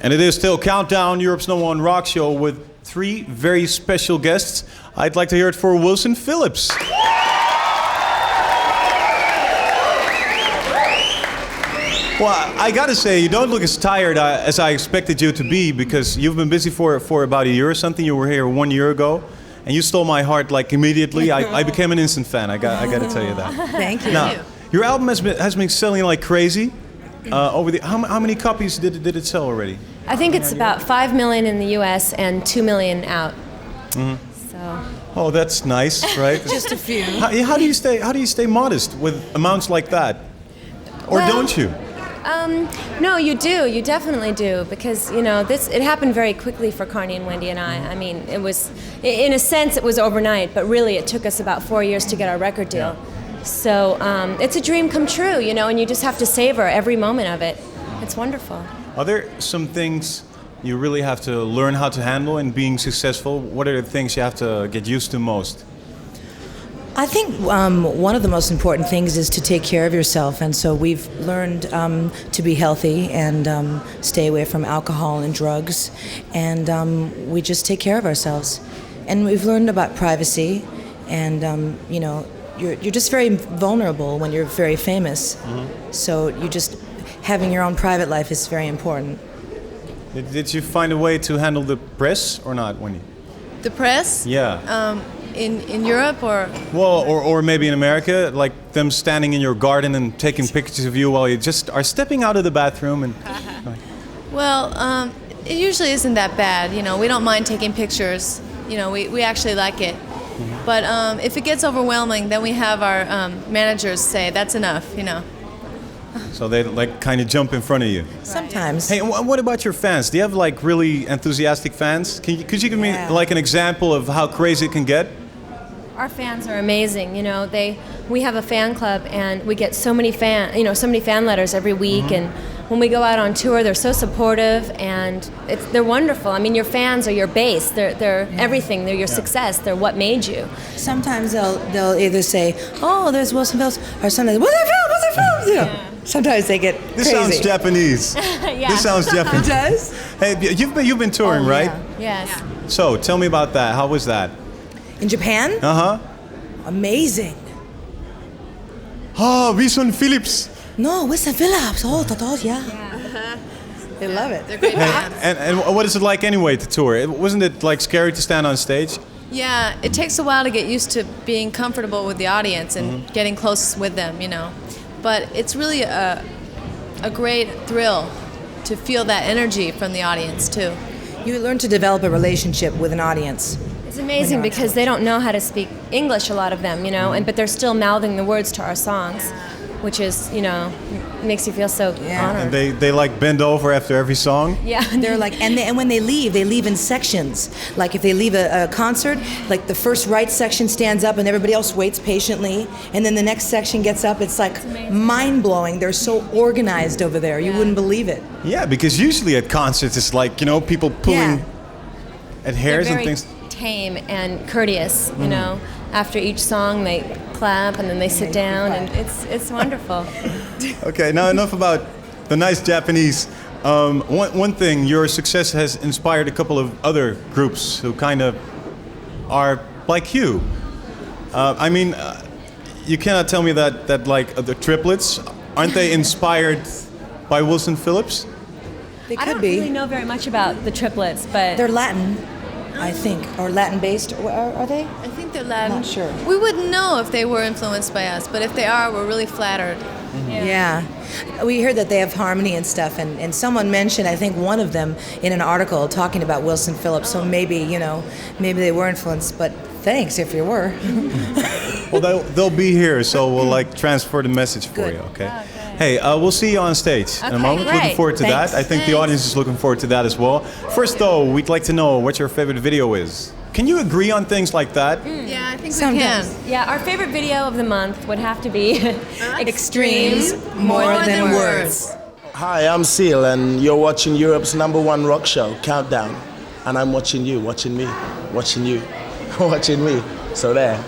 And it is still Countdown, Europe's #1 rock show with 3 very special guests. I'd like to hear it for Wilson Phillips. Well, I gotta say, you don't look as tired as I expected you to be, because you've been busy for about a year or something. You were here 1 year ago, and you stole my heart like immediately. I became an instant fan. I gotta tell you that. Thank you. Now, your album has been selling like crazy. How many copies did it sell already? I think it's about 5 million in the U.S. and 2 million out. Mm-hmm. So. Oh, that's nice, right? Just a few. How do you stay modest with amounts like that, or don't you? No, you do. You definitely do, because it happened very quickly for Carney and Wendy and I. I mean, it was, in a sense, it was overnight, but really it took us about 4 years to get our record deal. So it's a dream come true, and you just have to savor every moment of it. It's wonderful. Are there some things you really have to learn how to handle in being successful? What are the things you have to get used to most? I think one of the most important things is to take care of yourself, and so we've learned to be healthy and stay away from alcohol and drugs, and we just take care of ourselves. And we've learned about privacy, and you're just very vulnerable when you're very famous. Mm-hmm. So having your own private life is very important. Did you find a way to handle the press or not, Wendy? The press? Yeah. In Europe or? Well, or maybe in America, like them standing in your garden and taking pictures of you while you just are stepping out of the bathroom and. Well, it usually isn't that bad. We don't mind taking pictures. We actually like it. Mm-hmm. But if it gets overwhelming, then we have our managers say that's enough. So they kind of jump in front of you. Sometimes. Hey, what about your fans? Do you have really enthusiastic fans? Could you give me an example of how crazy it can get? Our fans are amazing. We have a fan club, and we get so many fan letters every week. Mm-hmm. And when we go out on tour, they're so supportive, and they're wonderful. I mean, your fans are your base. They're everything. They're your success. They're what made you. Sometimes they'll either say, "Oh, there's Wilson Phillips," or sometimes, "What's their films?" Sometimes they get crazy. This sounds Japanese. Yeah. This sounds Japanese. It does? Hey, you've been touring, right? Yes. So tell me about that. How was that? In Japan? Uh-huh. Amazing. Oh, Wilson Phillips. No, Wilson Phillips. Oh, yeah. They love it. They're great fans. And what is it like anyway to tour? Wasn't it scary to stand on stage? Yeah, it takes a while to get used to being comfortable with the audience and getting close with them, But it's really a great thrill to feel that energy from the audience, too. You learn to develop a relationship with an audience. It's amazing because they don't know how to speak English, a lot of them, but they're still mouthing the words to our songs, which is, makes you feel so honored. And they bend over after every song? Yeah. They're and when they leave in sections. Like if they leave a concert, the first right section stands up and everybody else waits patiently, and then the next section gets up. It's mind-blowing. They're so organized over there. You wouldn't believe it. Yeah, because usually at concerts it's people pulling at hairs and things. Tame and courteous, After each song they clap and then they sit down, and it's wonderful. Okay, now enough about the nice Japanese. One thing, your success has inspired a couple of other groups who kind of are like you. You cannot tell me that the triplets, aren't they inspired by Wilson Phillips? They could I don't really know very much about the triplets, but they're Latin, I think, or Latin-based. Are they? I think they're Latin. Not sure. We wouldn't know if they were influenced by us, but if they are, we're really flattered. Mm-hmm. Yeah. We heard that they have harmony and stuff, and someone mentioned, I think one of them, in an article talking about Wilson Phillips, so maybe they were influenced, but thanks if you were. Well, they'll be here, so we'll transfer the message for you, okay? Hey, we'll see you on stage in a moment. Great. Looking forward to that. I think the audience is looking forward to that as well. First, though, we'd like to know what your favorite video is. Can you agree on things like that? Yeah, I think Sometimes. we can. Yeah, our favorite video of the month would have to be Extremes More Than Words. Hi, I'm Seal, and you're watching Europe's #1 rock show, Countdown. And I'm watching you, watching me, watching you, watching me. So there.